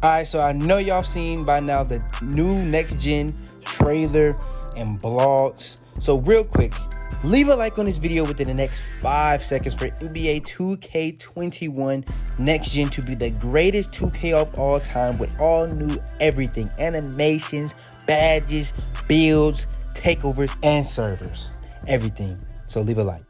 Alright, so I know y'all seen by now the new next gen trailer and blogs. So real quick, leave a like on this video within the next 5 seconds for NBA 2K21 next gen to be the greatest 2K of all time with all new everything, animations, badges, builds, takeovers, and servers, everything. So leave a like.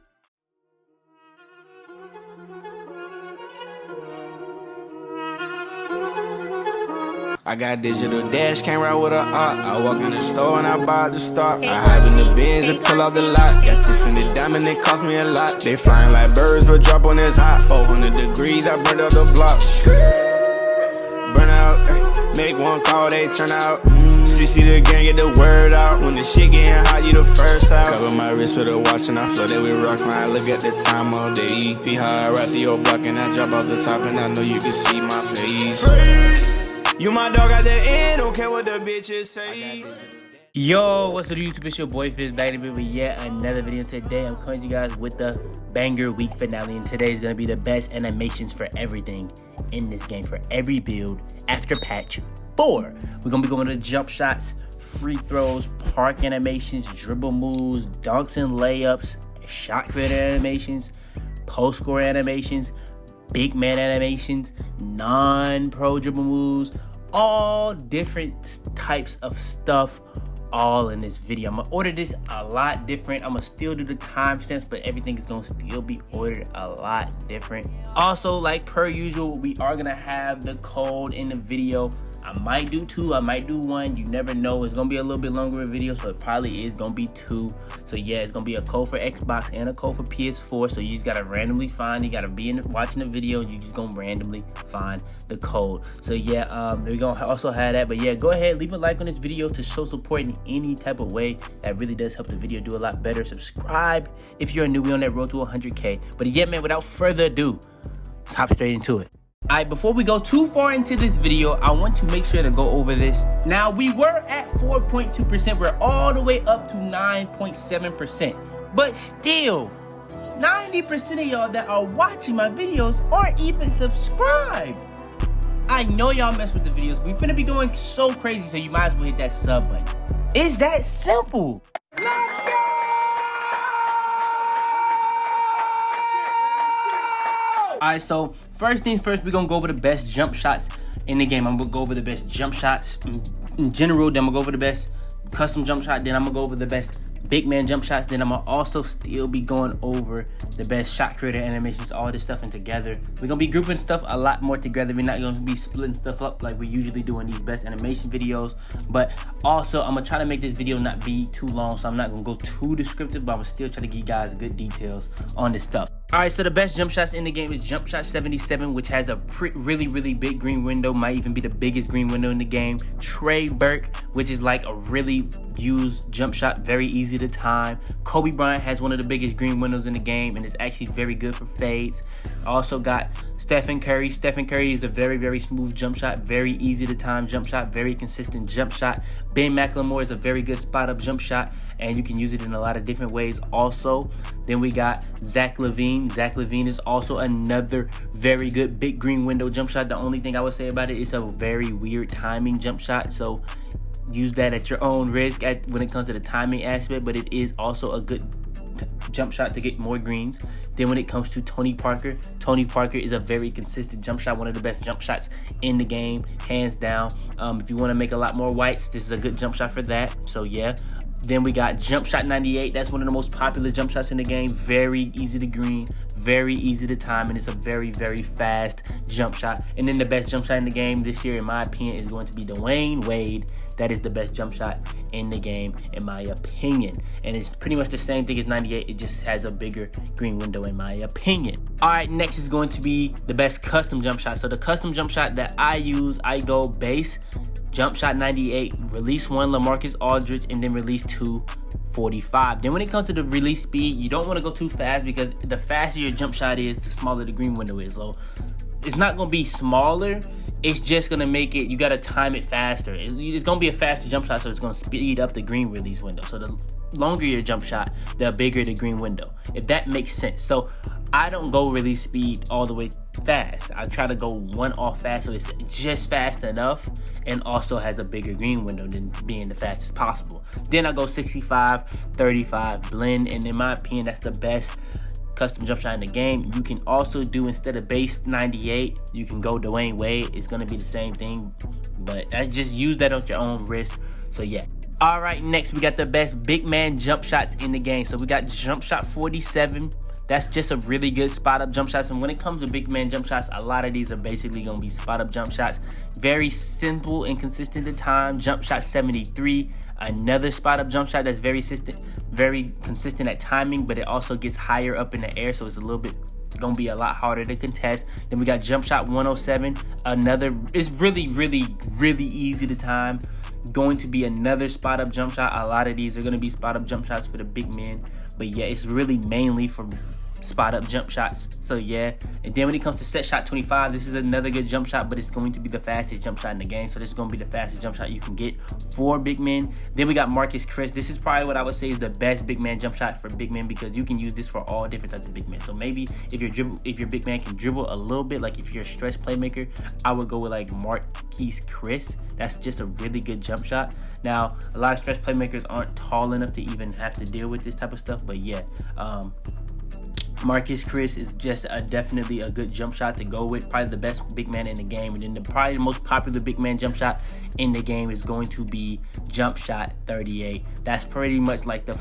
I got digital dash camera with a op. I walk in the store and I buy the stock. I hide in the bins and pull out the lot. Got Tiffany diamond, it cost me a lot. They flying like birds, but drop on this hot. 400 degrees, I burned out the block. Burn out, make one call, they turn out. CC the gang, get the word out. When the shit getting hot, you the first out. Cover my wrist with a watch and I flood it with rocks. Now I look at the time all day. Be high, right through your block and I drop off the top and I know you can see my face. You my dog at the end, don't care what the bitches say. Yo, what's up YouTube? It's your boy Fizz back in with yet another video. Today I'm coming to you guys with the banger week finale, and today is going to be the best animations for everything in this game, for every build after patch 4. We're going to be going to jump shots, free throws, park animations, dribble moves, dunks and layups, shot creator animations, post score animations, big man animations, non-pro dribble moves, all different types of stuff all in this video. I'm gonna order this a lot different. I'm gonna still do the timestamps, but everything is gonna still be ordered a lot different. Also, like per usual, we are gonna have the code in the video. I might do 2, I might do 1, you never know. It's gonna be a little bit longer of a video, so it probably is gonna be 2. So yeah, it's gonna be a code for Xbox and a code for PS4. So you just gotta randomly find, you gotta be watching the video, you just gonna randomly find the code. So yeah, we're gonna also have that. But yeah, go ahead, leave a like on this video to show support in any type of way. That really does help the video do a lot better. Subscribe if you're new, we on that road to 100K. But yeah, man, without further ado, let's hop straight into it. Alright, before we go too far into this video, I want to make sure to go over this. Now, we were at 4.2%. We're all the way up to 9.7%. But still, 90% of y'all that are watching my videos aren't even subscribed. I know y'all mess with the videos. We finna be going so crazy, so you might as well hit that sub button. It's that simple. Alright, so first things first, we're gonna go over the best jump shots in the game. I'm gonna go over the best jump shots in general, then I'm gonna go over the best custom jump shot, then I'm gonna go over the best big man jump shots, then I'm gonna also still be going over the best shot creator animations, all this stuff in together. We're gonna be grouping stuff a lot more together. We're not gonna be splitting stuff up like we usually do in these best animation videos. But also, I'm gonna try to make this video not be too long, so I'm not gonna go too descriptive, but I'm still trying to give you guys good details on this stuff. Alright, so the best jump shots in the game is Jumpshot 77, which has a really big green window, might even be the biggest green window in the game. Trey Burke, which is like a really used jump shot, very easy to time. Kobe Bryant has one of the biggest green windows in the game and is actually very good for fades. Also got Stephen Curry. Stephen Curry is a very smooth jump shot, very easy to time jump shot, very consistent jump shot. Ben McLemore is a very good spot up jump shot, and you can use it in a lot of different ways also. Then we got Zach LaVine. Zach LaVine is also another very good big green window jump shot. The only thing I would say about it is a very weird timing jump shot, so use that at your own risk when it comes to the timing aspect, but it is also a good jump shot to get more greens. Then when it comes to Tony Parker is a very consistent jump shot, one of the best jump shots in the game, hands down. If you want to make a lot more whites, this is a good jump shot for that, so yeah. Then we got Jumpshot 98. That's one of the most popular jump shots in the game. Very easy to green, very easy to time, and it's a very fast jump shot. And then the best jump shot in the game this year, in my opinion, is going to be Dwayne Wade. That is the best jump shot in the game, in my opinion. And it's pretty much the same thing as 98. It just has a bigger green window, in my opinion. All right, next is going to be the best custom jump shot. So the custom jump shot that I use, I go base, Jumpshot 98, release 1 LaMarcus Aldridge, and then release 2 45. Then when it comes to the release speed, you don't want to go too fast, because the faster your jump shot is, the smaller the green window is. So it's not going to be smaller, it's just going to make it, you got to time it faster. It's going to be a faster jump shot, so it's going to speed up the green release window. So the longer your jump shot, the bigger the green window, if that makes sense. So I don't go release speed all the way fast. I try to go one off fast so it's just fast enough and also has a bigger green window than being the fastest possible. Then I go 65, 35 blend, and in my opinion, that's the best custom jump shot in the game. You can also do, instead of base 98, you can go Dwayne Wade. It's gonna be the same thing, but I just use that on your own risk. So yeah. All right, next we got the best big man jump shots in the game. So we got jump shot 47. That's just a really good spot up jump shots. And when it comes to big man jump shots, a lot of these are basically gonna be spot up jump shots. Very simple and consistent at time. Jump shot 73, another spot up jump shot that's very consistent at timing, but it also gets higher up in the air, so it's a little bit gonna be a lot harder to contest. Then we got jump shot 107, another, it's really easy to time. Going to be another spot up jump shot. A lot of these are gonna be spot up jump shots for the big men, but yeah, it's really mainly for spot up jump shots. So yeah. And then when it comes to set shot 25, this is another good jump shot, but it's going to be the fastest jump shot in the game. So this is going to be the fastest jump shot you can get for big men. Then we got Marcus Chris. This is probably what I would say is the best big man jump shot for big men, because you can use this for all different types of big men. So maybe if your big man can dribble a little bit, like if you're a stretch playmaker, I would go with like Marquise Chris. That's just a really good jump shot. Now, a lot of stretch playmakers aren't tall enough to even have to deal with this type of stuff, but yeah, Marcus Chris is just definitely a good jump shot to go with. Probably the best big man in the game. And then probably the most popular big man jump shot in the game is going to be jump shot 38. That's pretty much like the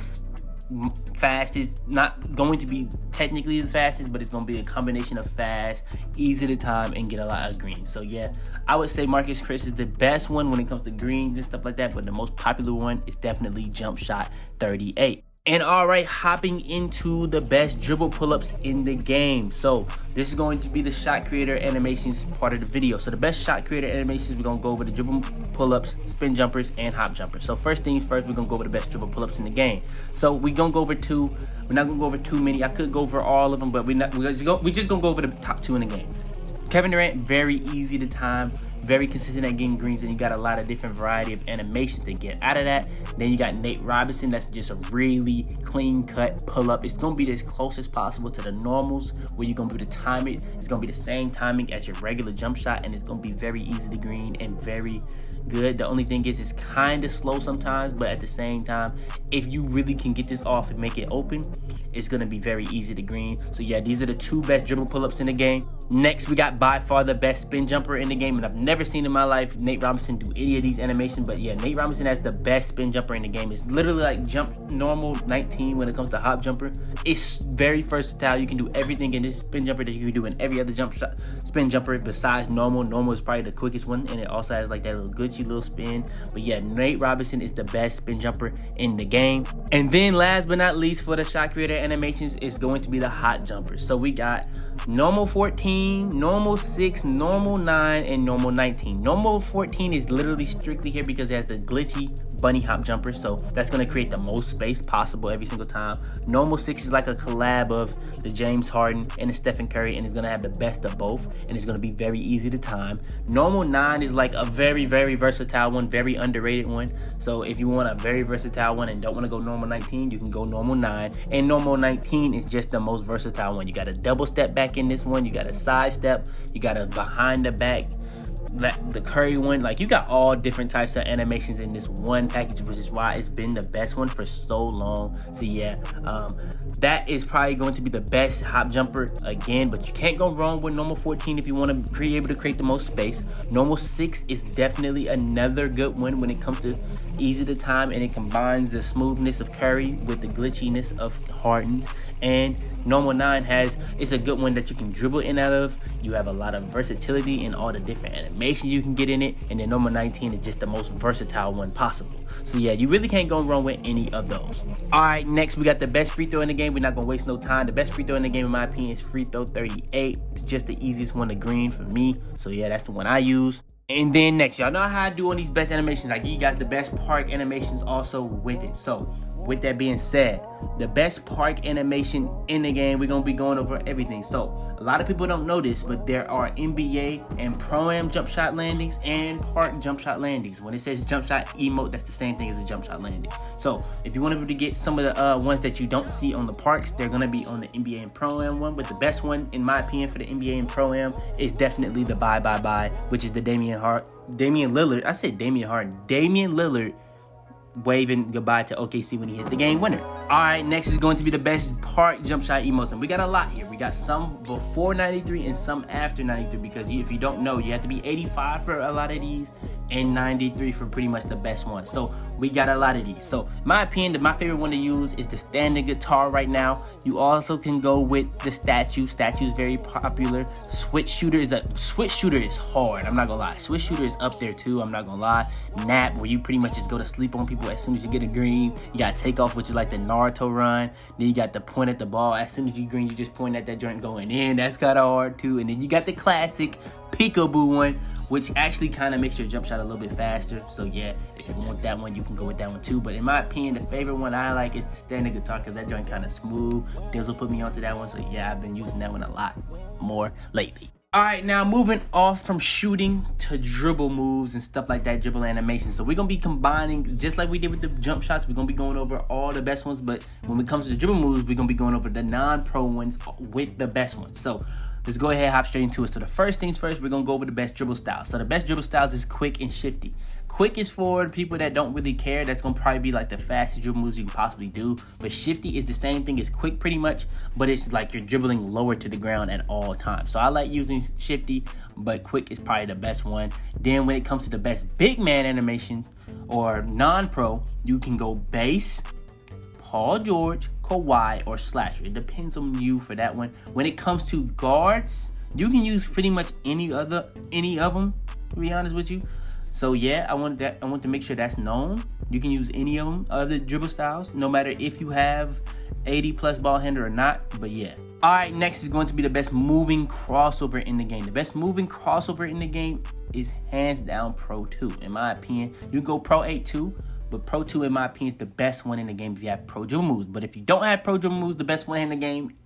fastest, not going to be technically the fastest, but it's going to be a combination of fast, easy to time, and get a lot of greens. So yeah, I would say Marcus Chris is the best one when it comes to greens and stuff like that, but the most popular one is definitely jump shot 38. And all right, hopping into the best dribble pull-ups in the game. So this is going to be the shot creator animations part of the video. So the best shot creator animations, we're gonna go over the dribble pull-ups, spin jumpers, and hop jumpers. So first things first, we're gonna go over the best dribble pull-ups in the game. So we're gonna go over two. We're not gonna go over too many. I could go over all of them, but we're just gonna go over the top two in the game. Kevin Durant, very easy to time, very consistent at getting greens, and you got a lot of different variety of animations to get out of that. Then you got Nate Robinson. That's just a really clean cut pull up. It's gonna be as close as possible to the normals, where you're gonna be able to time it. It's gonna be the same timing as your regular jump shot, and it's gonna be very easy to green and very good. The only thing is it's kind of slow sometimes, but at the same time, if you really can get this off and make it open, it's gonna be very easy to green. So yeah, these are the two best dribble pull-ups in the game. Next, we got by far the best spin jumper in the game, and I've never seen in my life Nate Robinson do any of these animations, but yeah, Nate Robinson has the best spin jumper in the game. It's literally like jump normal 19 when it comes to hop jumper. It's very versatile. You can do everything in this spin jumper that you can do in every other jump shot spin jumper besides normal. Normal is probably the quickest one, and it also has like that little Gucci little spin. But yeah, Nate Robinson is the best spin jumper in the game. And then last but not least, for the shot creator animations, is going to be the hot jumpers. So we got normal 14, normal 6, normal 9, and normal 19. Normal 14 is literally strictly here because it has the glitchy bunny hop jumper, so that's going to create the most space possible every single time. Normal 6 is like a collab of the James Harden and the Stephen Curry, and it's going to have the best of both, and it's going to be very easy to time. Normal 9 is like a very versatile one, very underrated one. So if you want a very versatile one and don't want to go normal 19, you can go normal 9. And normal 19 is just the most versatile one. You got a double step back in this one, you got a side step, you got a behind the back, the Curry one. Like, you got all different types of animations in this one package, which is why it's been the best one for so long. So yeah, that is probably going to be the best hop jumper again, but you can't go wrong with normal 14 if you want to be able to create the most space. Normal 6 is definitely another good one when it comes to easy to time, and it combines the smoothness of Curry with the glitchiness of Harden. And normal 9 it's a good one that you can dribble in out of. You have a lot of versatility in all the different animations you can get in it. And then normal 19 is just the most versatile one possible. So yeah, you really can't go wrong with any of those. All right, next we got the best free throw in the game. We're not gonna waste no time. The best free throw in the game, in my opinion, is free throw 38. Just the easiest one to green for me. So yeah, that's the one I use. And then next, y'all know how I do on these best animations. I give you guys the best park animations also with it. So with that being said, the best park animation in the game, we're going to be going over everything. So a lot of people don't know this, but there are NBA and Pro-Am jump shot landings and park jump shot landings. When it says jump shot emote, that's the same thing as a jump shot landing. So if you want to get some of the ones that you don't see on the parks, they're going to be on the NBA and Pro-Am one. But the best one, in my opinion, for the NBA and Pro-Am is definitely the Bye Bye Bye, which is the Damian Lillard waving goodbye to OKC when he hit the game winner. Alright, next is going to be the best park jump shot emotes. And we got a lot here. We got some before 93 and some after 93, because if you don't know, you have to be 85 for a lot of these and 93 for pretty much the best ones. So we got a lot of these. So in my opinion, my favorite one to use is the standing guitar right now. You also can go with the statue. Statue is very popular. Switch shooter is hard. I'm not gonna lie. Switch shooter is up there too. I'm not gonna lie. Nap, where you pretty much just go to sleep on people as soon as you get a green. You got take off, which is like the Naruto run. Then you got the point at the ball. As soon as you green, you just point at that joint going in. That's kind of hard too. And then you got the classic peekaboo one, which actually kind of makes your jump shot a little bit faster. So yeah, if you want that one, you can go with that one too. But in my opinion, the favorite one I like is the standing guitar, because that joint kind of smooth. Dizzle put me onto that one, so yeah, I've been using that one a lot more lately. All right, now moving off from shooting to dribble moves and stuff like that, dribble animation. So we're going to be combining, just like we did with the jump shots, we're going to be going over all the best ones. But when it comes to the dribble moves, we're going to be going over the non-pro ones with the best ones. So let's go ahead and hop straight into it. So the first things first, we're going to go over the best dribble styles. So the best dribble styles is quick and shifty. Quick is for people that don't really care. That's going to probably be like the fastest dribble moves you can possibly do. But shifty is the same thing as quick pretty much, but it's like you're dribbling lower to the ground at all times. So I like using shifty, but quick is probably the best one. Then when it comes to the best big man animation or non-pro, you can go base, Paul George, Kawhi, or slasher. It depends on you for that one. When it comes to guards, you can use pretty much any of them, to be honest with you. So yeah, I want to make sure that's known. You can use any of them, other dribble styles, no matter if you have 80 plus ball handler or not. But yeah. All right, next is going to be the best moving crossover in the game. The best moving crossover in the game is hands down Pro 2, in my opinion. You can go Pro 8 too, but Pro 2, in my opinion, is the best one in the game if you have Pro dribble moves. But if you don't have Pro dribble moves, the best one in the game,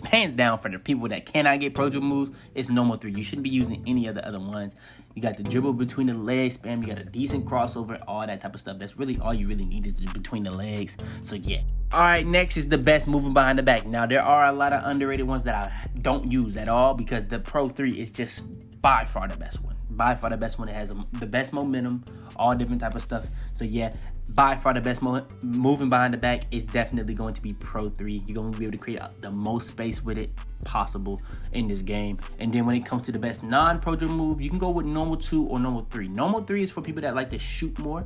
hands down, for the people that cannot get Pro dribble moves, it's normal 3. You shouldn't be using any of the other ones. You got the dribble between the legs, spam. You got a decent crossover, all that type of stuff. That's really all you really need is between the legs. So yeah. All right, next is the best moving behind the back. Now there are a lot of underrated ones that I don't use at all, because the Pro 3 is just by far the best one. By far the best one. It has the best momentum, all different type of stuff. So yeah, by far the best moving behind the back is definitely going to be Pro 3. You're going to be able to create the most space with it possible in this game. And then when it comes to the best non-pro dribble move, you can go with normal 2 or normal 3. Normal 3 is for people that like to shoot more.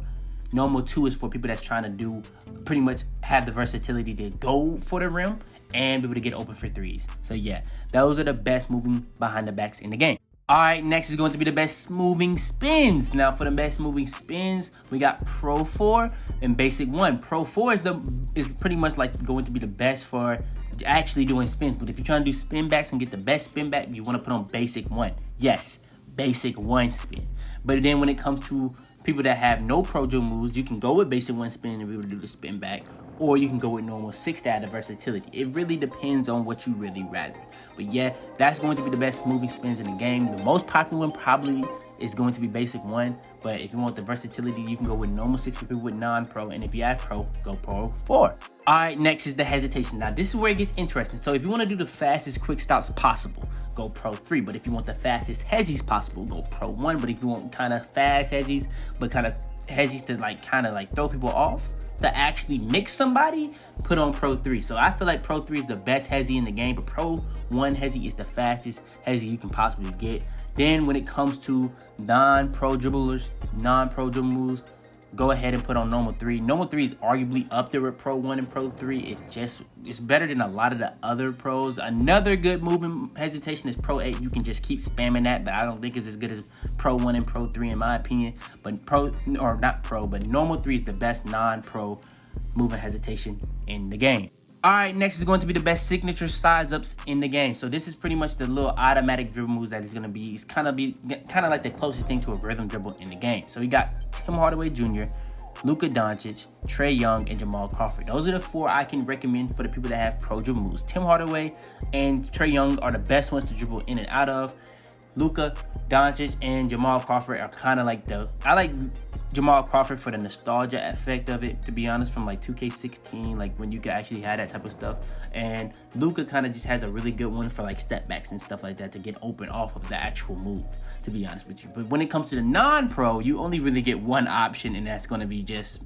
Normal 2 is for people that's trying to do pretty much have the versatility to go for the rim and be able to get open for threes. So yeah, those are the best moving behind the backs in the game. All right, next is going to be the best moving spins. Now for the best moving spins, we got Pro 4 and Basic 1. Pro 4 is pretty much like going to be the best for actually doing spins. But if you're trying to do spin backs and get the best spin back, you want to put on Basic 1. Yes, Basic 1 spin. But then when it comes to people that have no Pro dribble moves, you can go with Basic 1 spin and be able to do the spin back. Or you can go with normal 6 to add the versatility. It really depends on what you really rather. But yeah, that's going to be the best moving spins in the game. The most popular one probably is going to be Basic 1. But if you want the versatility, you can go with normal 6 for people with non-pro. And if you have pro, go Pro 4. All right, next is the hesitation. Now this is where it gets interesting. So if you want to do the fastest quick stops possible, go Pro 3. But if you want the fastest hezzies possible, go Pro 1. But if you want kind of fast hezzies, but kind of hezzies to kind of throw people off, to actually mix somebody, put on Pro 3. So I feel like Pro 3 is the best hezzy in the game, but Pro 1 hezzy is the fastest hezzy you can possibly get. Then when it comes to non-pro dribblers, non-pro dribble moves, go ahead and put on normal 3. Normal 3 is arguably up there with Pro 1 and Pro 3. It's better than a lot of the other pros. Another good moving hesitation is Pro 8. You can just keep spamming that, but I don't think it's as good as Pro 1 and Pro 3 in my opinion. But normal 3 is the best non-pro moving hesitation in the game. All right, next is going to be the best signature size ups in the game. So this is pretty much the little automatic dribble moves that is going to be. It's kind of like the closest thing to a rhythm dribble in the game. So we got Tim Hardaway Jr., Luka Doncic, Trae Young, and Jamal Crawford. Those are the 4 I can recommend for the people that have pro dribble moves. Tim Hardaway and Trae Young are the best ones to dribble in and out of. Luka Doncic and Jamal Crawford are kind of like I like Jamal Crawford for the nostalgia effect of it, to be honest, from like 2K16, like when you could actually have that type of stuff. And Luka kind of just has a really good one for like step backs and stuff like that to get open off of the actual move, to be honest with you. But when it comes to the non-pro, you only really get one option, and that's going to be just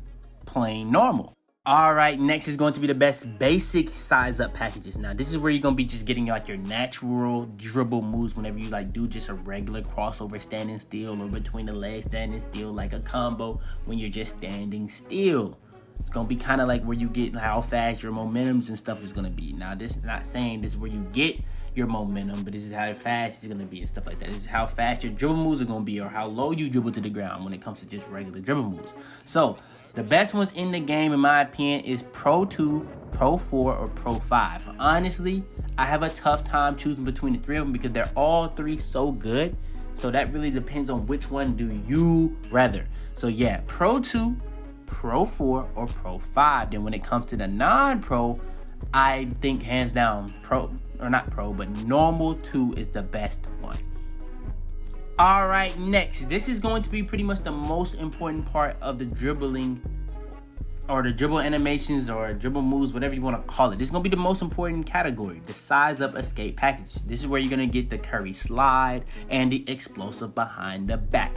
plain normal. All right, next is going to be the best basic size up packages. Now, this is where you're going to be just getting like your natural dribble moves whenever you like do just a regular crossover standing still, or between the legs standing still, like a combo when you're just standing still. It's going to be kind of like where you get how fast your momentums and stuff is going to be. Now, this is not saying this is where you get your momentum, but this is how fast it's going to be and stuff like that. This is how fast your dribble moves are going to be, or how low you dribble to the ground when it comes to just regular dribble moves. So, the best ones in the game, in my opinion, is Pro 2, Pro 4, or Pro 5. Honestly, I have a tough time choosing between the 3 of them because they're all 3 so good. So that really depends on which one do you rather. So yeah, Pro 2, Pro 4, or Pro 5. Then when it comes to the non-pro, I think hands down, normal 2 is the best one. All right, next, this is going to be pretty much the most important part of the dribbling, or the dribble animations, or dribble moves, whatever you want to call it. This is going to be the most important category, the size up escape package. This is where you're going to get the Curry slide and the explosive behind the back.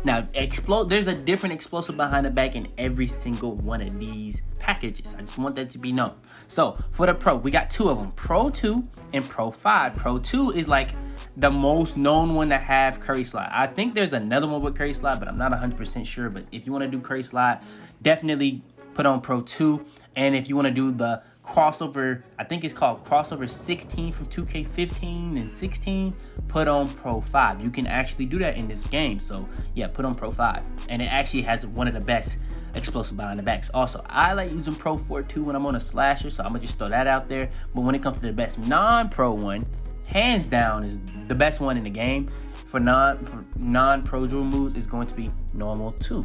Now, there's a different explosive behind the back in every single one of these packages. I just want that to be known. So, for the pro, we got 2 of them, Pro 2 and Pro 5. Pro 2 is like the most known one to have Curry slide. I think there's another one with Curry slide, but I'm not 100% sure. But if you want to do Curry slide, definitely put on Pro 2. And if you want to do the crossover, I think it's called crossover 16 from 2K15 and 16, put on Pro 5. You can actually do that in this game. So yeah, put on Pro 5. And it actually has one of the best explosive behind the backs. Also, I like using Pro 4 too when I'm on a slasher, so I'm gonna just throw that out there. But when it comes to the best non-pro one, hands down is the best one in the game for non-pro dribble moves is going to be normal 2.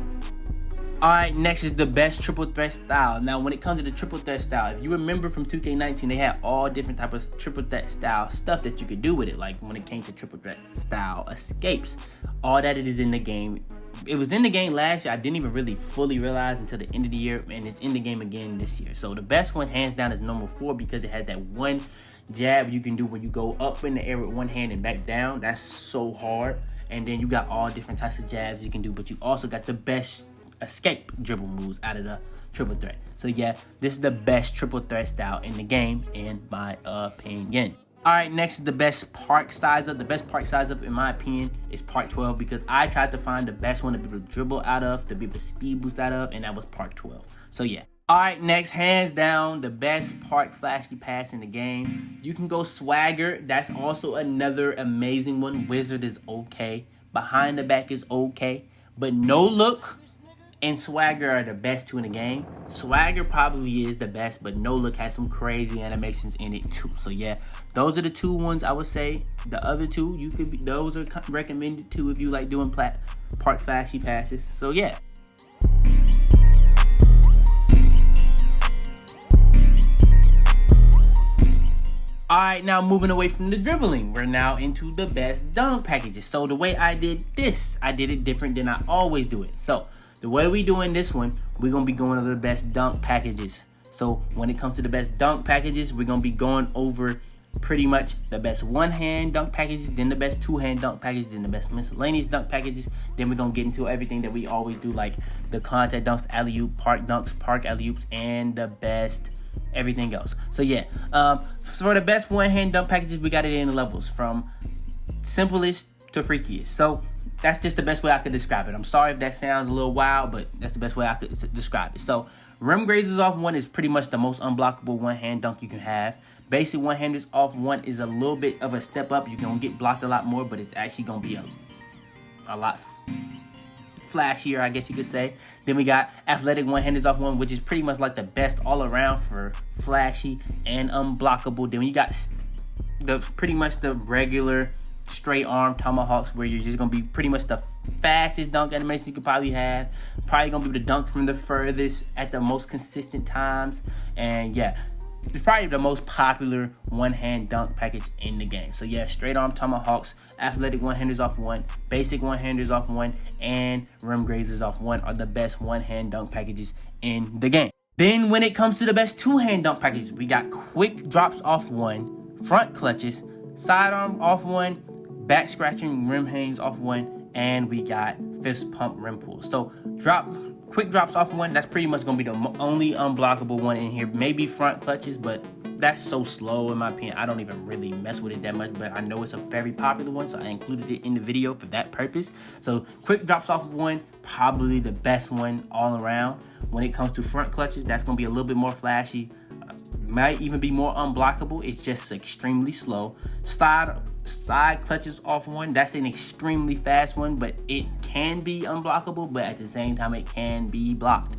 All right, next is the best triple threat style. Now, when it comes to the triple threat style, if you remember from 2K19, they had all different types of triple threat style stuff that you could do with it. Like when it came to triple threat style escapes, all that it is in the game. It was in the game last year. I didn't even really fully realize until the end of the year, and it's in the game again this year. So the best one, hands down, is normal 4 because it has that one jab you can do when you go up in the air with one hand and back down. That's so hard. And then you got all different types of jabs you can do, but you also got the best escape dribble moves out of the triple threat. So yeah, this is the best triple threat style in the game, in my opinion. All right, next is the best park size up. The best park size up, in my opinion, is Park 12 because I tried to find the best one to be able to dribble out of, to be able to speed boost out of, and that was Park 12. So yeah. All right, next, hands down, the best park flashy pass in the game. You can go Swagger. That's also another amazing one. Wizard is okay. Behind the back is okay. But No Look and Swagger are the best 2 in the game. Swagger probably is the best, but No Look has some crazy animations in it too. So yeah, those are the 2 ones I would say. The other 2, those are recommended too if you like doing park flashy passes. So yeah. All right, now moving away from the dribbling, we're now into the best dunk packages. So the way I did this, I did it different than I always do it. So the way we doing this one, we're going to be going over the best dunk packages. So when it comes to the best dunk packages, we're going to be going over pretty much the best one-hand dunk packages, then the best two-hand dunk packages, then the best miscellaneous dunk packages. Then we're going to get into everything that we always do, like the contact dunks, alley-oop, park dunks, park alley-oops, and the best everything else. So yeah, for the best one-hand dunk packages, we got it in levels from simplest to freakiest. So that's just the best way I could describe it. I'm sorry if that sounds a little wild, but that's the best way I could describe it. So rim grazers off 1 is pretty much the most unblockable one-hand dunk you can have. Basic one-handers off 1 is a little bit of a step up. You're going to get blocked a lot more, but it's actually going to be a lot flashier, I guess you could say. Then we got athletic one-handers off 1, which is pretty much like the best all around for flashy and unblockable. Then you got pretty much the regular straight arm tomahawks, where you're just gonna be pretty much the fastest dunk animation you could probably have. probably gonna be able to dunk from the furthest at the most consistent times. And yeah, it's probably the most popular one-hand dunk package in the game. So yeah, straight arm tomahawks, athletic one-handers off one, basic one-handers off one, and rim grazers off one are the best one-hand dunk packages in the game. Then when it comes to the best two-hand dunk packages, we got quick drops off one, front clutches, sidearm off one, back scratching rim hangs off one, and we got fist pump rim pulls. So quick drops off one, that's pretty much gonna be the only unblockable one in here. Maybe front clutches, but that's so slow in my opinion. I don't even really mess with it that much, but I know it's a very popular one, so I included it in the video for that purpose. So quick drops off one, probably the best one all around. When it comes to front clutches, that's gonna be a little bit more flashy. Might even be more unblockable. It's just extremely slow. Side clutches off one, that's an extremely fast one, but it can be unblockable, but at the same time it can be blocked.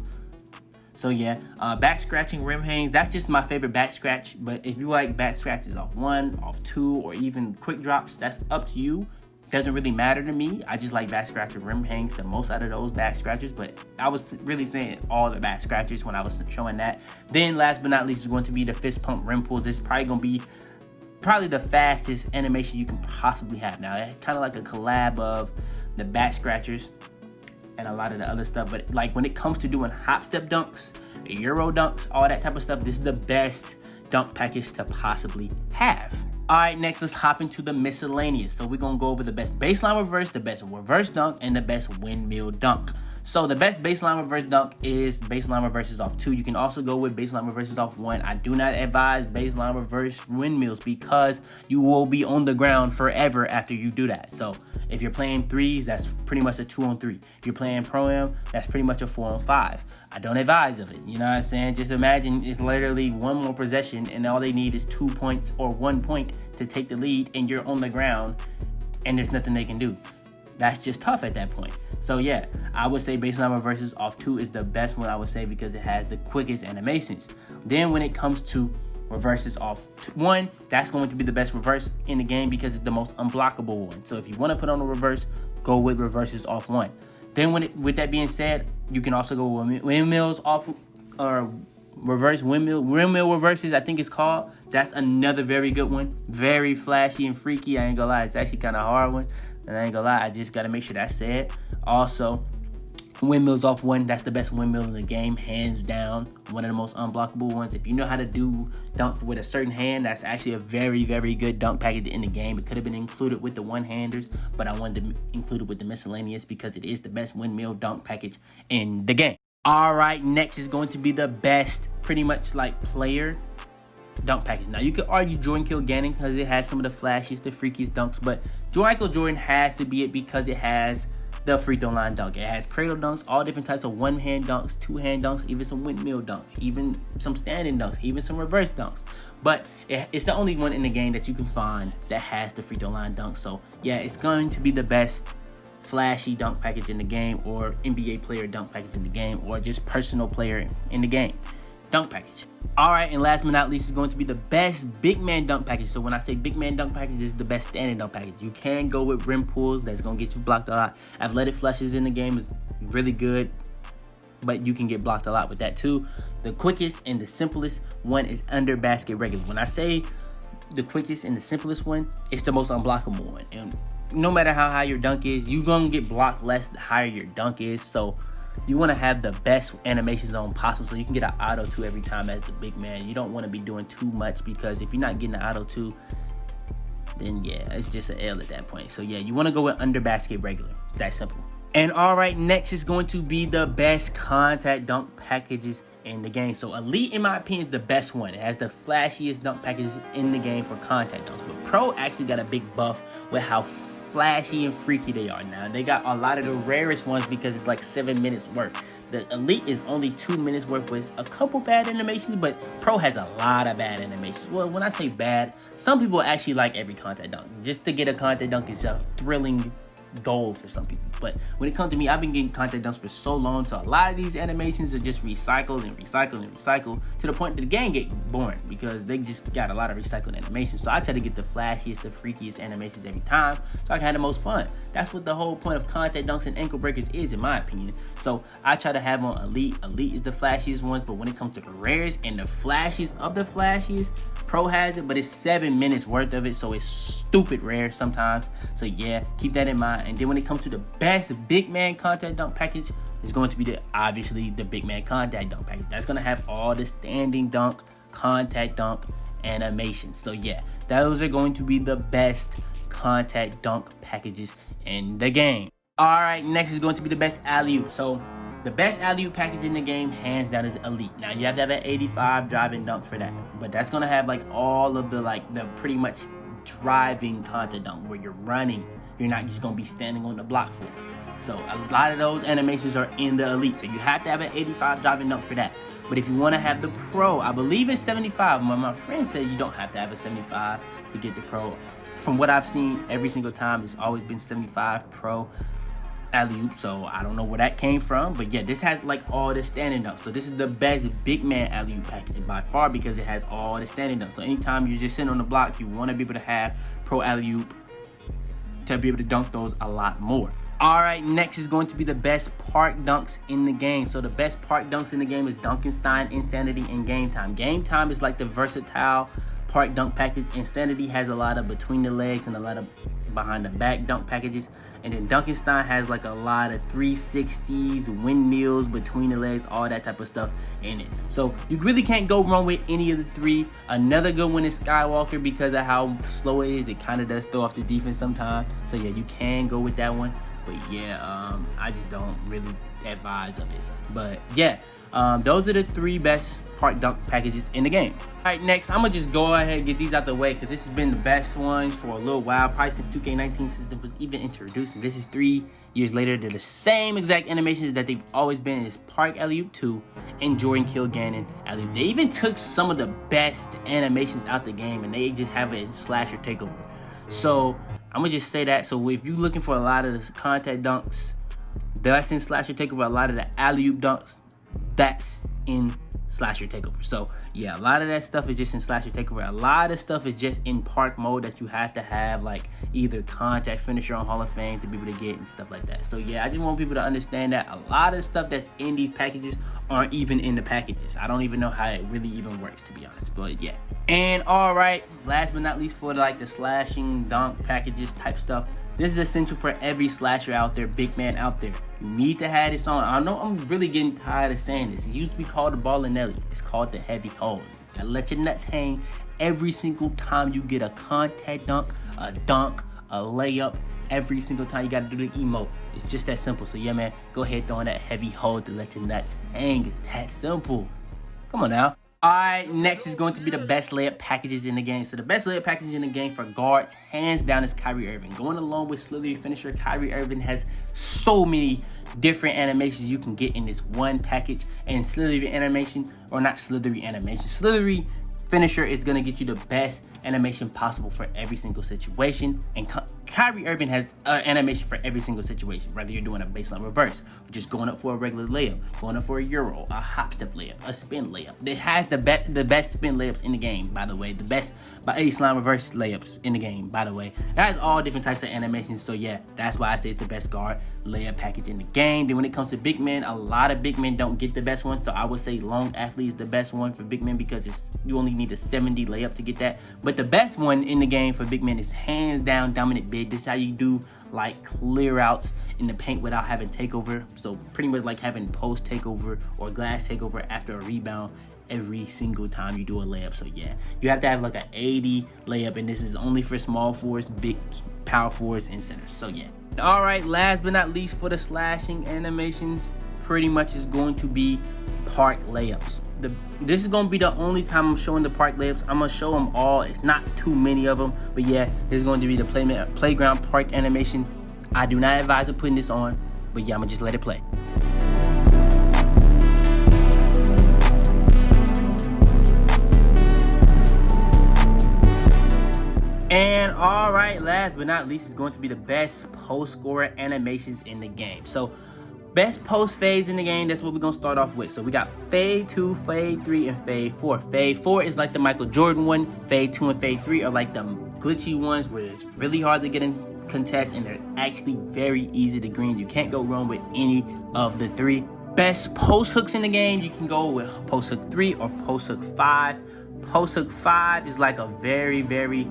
So yeah, back scratching rim hangs, that's just my favorite back scratch. But if you like back scratches off one, off two, or even quick drops, that's up to you. Doesn't really matter to me. I just like back scratcher rim hangs the most out of those back scratchers, but I was really saying all the back scratchers when I was showing that. Then last but not least is going to be the fist pump rim pulls. This is probably going to be the fastest animation you can possibly have. Now, it's kind of like a collab of the back scratchers and a lot of the other stuff, but like when it comes to doing hop step dunks, Euro dunks, all that type of stuff, this is the best dunk package to possibly have. All right, next let's hop into the miscellaneous. So we're gonna go over the best baseline reverse, the best reverse dunk, and the best windmill dunk. So the best baseline reverse dunk is baseline reverses off two. You can also go with baseline reverses off one. I do not advise baseline reverse windmills because you will be on the ground forever after you do that. So if you're playing threes, that's pretty much a 2-on-3. If you're playing Pro-Am, that's pretty much a 4-on-5. I don't advise of it. You know what I'm saying? Just imagine it's literally one more possession and all they need is 2 points or 1 point to take the lead and you're on the ground and there's nothing they can do. That's just tough at that point. So yeah, I would say baseline reverses off two is the best one I would say because it has the quickest animations. Then when it comes to reverses off one, that's going to be the best reverse in the game because it's the most unblockable one. So if you want to put on a reverse, go with reverses off one. Then with that being said, you can also go with windmills off or reverse windmill reverses, I think it's called. That's another very good one. Very flashy and freaky. I ain't gonna lie, it's actually kind of hard one. And I ain't gonna lie, I just gotta make sure that's said. Also, windmills off one, that's the best windmill in the game, hands down. One of the most unblockable ones. If you know how to do dunk with a certain hand, that's actually a very, very good dunk package in the game. It could have been included with the one-handers, but I wanted to include it with the miscellaneous because it is the best windmill dunk package in the game. All right, next is going to be the best, pretty much like player dunk package. Now, you could argue Jordan Kilgannon because it has some of the flashiest, the freakiest dunks, but Michael Jordan has to be it because it has the free throw line dunk. It has cradle dunks, all different types of one-hand dunks, two-hand dunks, even some windmill dunks, even some standing dunks, even some reverse dunks. But it's the only one in the game that you can find that has the free throw line dunk. So, yeah, it's going to be the best flashy dunk package in the game, or NBA player dunk package in the game, or just personal player in the game dunk package. All right, and last but not least is going to be the best big man dunk package. So when I say big man dunk package, this is the best standing dunk package. You can go with rim pulls, that's gonna get you blocked a lot. Athletic flushes in the game is really good, but you can get blocked a lot with that too. The quickest and the simplest one is under basket regular. When I say the quickest and the simplest one, it's the most unblockable one. And no matter how high your dunk is, you're gonna get blocked less the higher your dunk is. So you want to have the best animation zone possible so you can get an auto 2 every time as the big man. You don't want to be doing too much because if you're not getting the auto 2, then yeah, it's just an L at that point. So yeah, you want to go with under basket regular. It's that simple. And all right, next is going to be the best contact dunk packages in the game. So Elite, in my opinion, is the best one. It has the flashiest dunk packages in the game for contact dunks. But Pro actually got a big buff with how flashy and freaky they are now. They got a lot of the rarest ones because it's like 7 minutes worth. The Elite is only 2 minutes worth with a couple bad animations, but Pro has a lot of bad animations. Well, when I say bad, some people actually like every contact dunk. Just to get a contact dunk is a thrilling goal for some people. But when it comes to me, I've been getting contact dunks for so long, so a lot of these animations are just recycled and recycled and recycled to the point that the game get boring because they just got a lot of recycled animations. So I try to get the flashiest, the freakiest animations every time so I can have the most fun. That's what the whole point of contact dunks and ankle breakers is, in my opinion. So I try to have on Elite. Elite is the flashiest ones, but when it comes to the rares and the flashiest of the flashiest, Pro has it, but it's 7 minutes worth of it, so it's stupid rare sometimes. So yeah, keep that in mind. And then when it comes to the best big man contact dunk package, it's going to be obviously the big man contact dunk package. That's gonna have all the standing dunk, contact dunk animations. So yeah, those are going to be the best contact dunk packages in the game. All right, next is going to be the best alley-oop. So the best alley-oop package in the game, hands down, is Elite. Now, you have to have an 85 driving dunk for that. But that's going to have, like, all of the pretty much driving contact dunk where you're running. You're not just going to be standing on the block for it. So, a lot of those animations are in the Elite. So, you have to have an 85 driving dunk for that. But if you want to have the Pro, I believe it's 75. My friend said you don't have to have a 75 to get the Pro. From what I've seen, every single time, it's always been 75 Pro alley-oop, so I don't know where that came from, but yeah, this has like all the standing dunks. So this is the best big man alley-oop package by far because it has all the standing dunks. So anytime you're just sitting on the block, you want to be able to have pro alley-oop to be able to dunk those a lot more. All right, next is going to be the best park dunks in the game. So the best park dunks in the game is Dunkenstein, Insanity, and Game Time. Game Time is like the versatile park dunk package. Insanity has a lot of between the legs and a lot of behind the back dunk packages, and then Dunkenstein has like a lot of 360s, windmills, between the legs, all that type of stuff in it. So you really can't go wrong with any of the three. Another good one is Skywalker because of how slow it is. It kind of does throw off the defense sometimes. So yeah, you can go with that one. But yeah, I just don't really advise of it. But yeah, those are the three best park dunk packages in the game. All right, next, I'm gonna just go ahead and get these out the way because this has been the best ones for a little while, probably since 2K19, since it was even introduced. And this is 3 years later. They're the same exact animations that they've always been. Is Park Alley-oop 2 and Jordan Kilgannon Alley-oop. They even took some of the best animations out the game and they just have it in Slasher Takeover. So I'm gonna just say that. So if you're looking for a lot of the contact dunks, that's in Slasher Takeover. A lot of the alley-oop dunks, that's in Slasher Takeover. So yeah, a lot of that stuff is just in Slasher Takeover. A lot of stuff is just in park mode that you have to have like either contact finisher on Hall of Fame to be able to get and stuff like that. So yeah, I just want people to understand that a lot of stuff that's in these packages aren't even in the packages. I don't even know how it really even works, to be honest, but yeah. And all right, last but not least, for like the slashing dunk packages type stuff, this is essential for every slasher out there, big man out there. You need to have this on. I know I'm really getting tired of saying this. It used to be called the Ballinelli. It's called the heavy hold. You gotta let your nuts hang every single time you get a contact dunk, a layup. Every single time you gotta do the emote. It's just that simple. So yeah, man, go ahead, throw on that heavy hold to let your nuts hang. It's that simple. Come on now. Alright, next is going to be the best layup packages in the game. So the best layup package in the game for guards, hands down, is Kyrie Irving. Going along with Slithery Finisher, Kyrie Irving has so many different animations you can get in this one package. And Slithery animation, or not Slithery animation, Slithery Finisher is going to get you the best animation possible for every single situation. And Kyrie Irving has animation for every single situation, whether you're doing a baseline reverse, or just going up for a regular layup, going up for a euro, a hop step layup, a spin layup. It has the best spin layups in the game, by the way. The best baseline reverse layups in the game, by the way. It has all different types of animations. So yeah, that's why I say it's the best guard layup package in the game. Then when it comes to big men, a lot of big men don't get the best one. So I would say long athlete is the best one for big men because you only need a 70 layup to get that. But the best one in the game for big men is hands down dominant big. This is how you do like clear outs in the paint without having takeover. So pretty much like having post takeover or glass takeover after a rebound every single time you do a layup. So yeah, you have to have like an 80 layup, and this is only for small forwards, big power forwards, and centers. So yeah. All right, last but not least, for the slashing animations, pretty much is going to be park layups. This is going to be the only time I'm showing the park layups. I'm going to show them all. It's not too many of them, but yeah, this is going to be the playground park animation. I do not advise of putting this on, but yeah, I'm going to just let it play. And all right, last but not least is going to be the best post scorer animations in the game. So best post fades in the game, that's what we're going to start off with. So we got fade 2, fade 3, and fade 4. Fade 4 is like the Michael Jordan one. Fade 2 and fade 3 are like the glitchy ones where it's really hard to get in contest and they're actually very easy to green. You can't go wrong with any of the three. Best post hooks in the game, you can go with post hook 3 or post hook 5. Post hook 5 is like a very, very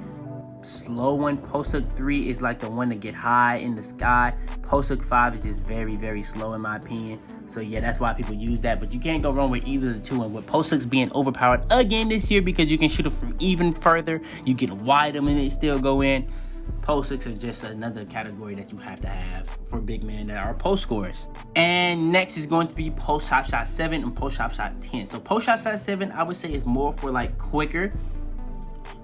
slow one. Post hook 3 is like the one to get high in the sky. Post hook 5 is just very, very slow in my opinion. So yeah, that's why people use that, but you can't go wrong with either of the two. And with post hooks being overpowered again this year because you can shoot it from even further, you can wide them and it still go in. Post hooks are just another category that you have to have for big men that are post scorers. And next is going to be post hop shot 7 and post hop shot 10. So post hop shot 7 I would say is more for like quicker.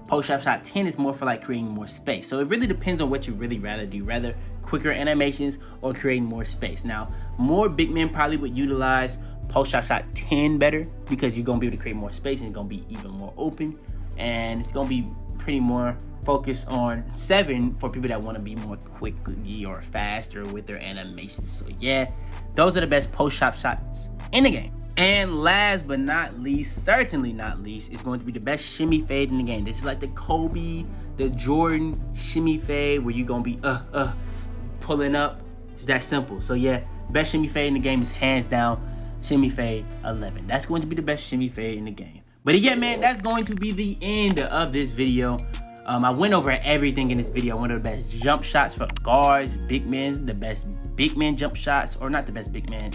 Post hop shot 10 is more for like creating more space. So it really depends on what you really rather do. Rather quicker animations or creating more space. Now, more big men probably would utilize post hop shot 10 better because you're going to be able to create more space and it's going to be even more open. And it's going to be pretty more focused on 7 for people that want to be more quickly or faster with their animations. So yeah, those are the best post hop shots in the game. And last but not least, certainly not least, is going to be the best shimmy fade in the game. This is like the Kobe, the Jordan shimmy fade where you're going to be pulling up. It's that simple. So yeah, best shimmy fade in the game is hands down shimmy fade 11. That's going to be the best shimmy fade in the game. But yeah, man, that's going to be the end of this video. I went over everything in this video. I went over the best jump shots for guards, big men, the best big man jump shots, or not the best big man.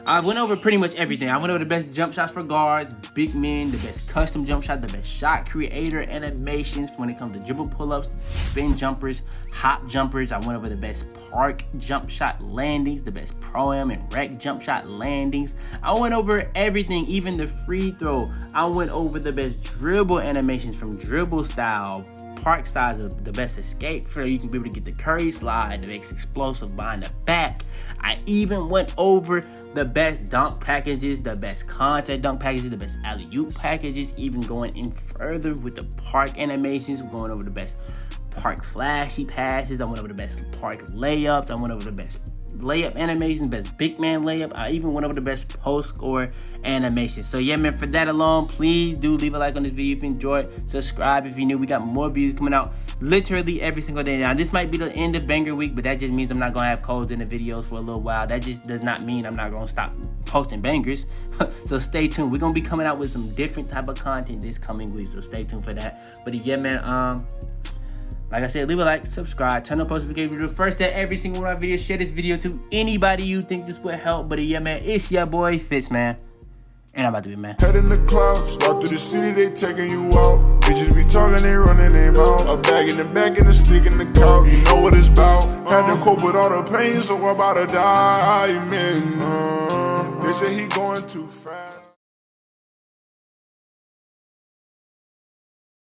I went over pretty much everything. I went over the best jump shots for guards, big men, the best custom jump shot, the best shot creator animations when it comes to dribble pull-ups, spin jumpers, hop jumpers. I went over the best park jump shot landings, the best pro-am and rec jump shot landings. I went over everything, even the free throw. I went over the best dribble animations from dribble style, park size, of the best escape for you can be able to get the Curry slide, the best explosive behind the back. I even went over the best dunk packages, the best contact dunk packages, the best alley-oop packages, even going in further with the park animations, going over the best park flashy passes. I went over the best park layups. I went over the best layup animations, best big man layup. I even went over the best post score animations. So yeah, man, for that alone, please do leave a like on this video if you enjoyed. Subscribe if you're new. We got more videos coming out literally every single day. Now this might be the end of banger week, but that just means I'm not gonna have codes in the videos for a little while. That just does not mean I'm not gonna stop posting bangers. So stay tuned. We're gonna be coming out with some different type of content this coming week, so stay tuned for that. But yeah, man, like I said, leave a like, subscribe, turn on post notifications. You're the first at every single one of our videos. Share this video to anybody you think this would help. But yeah, man, it's your boy Fitz, man. And I'm about to be man. Head in the clouds, start through the city, they taking you out. Bitches be talking, they running their mouth. A bag in the back and a stick in the couch. You know what it's about. Had to cope with all the pain, so I'm about to die, man. They say he going too fast.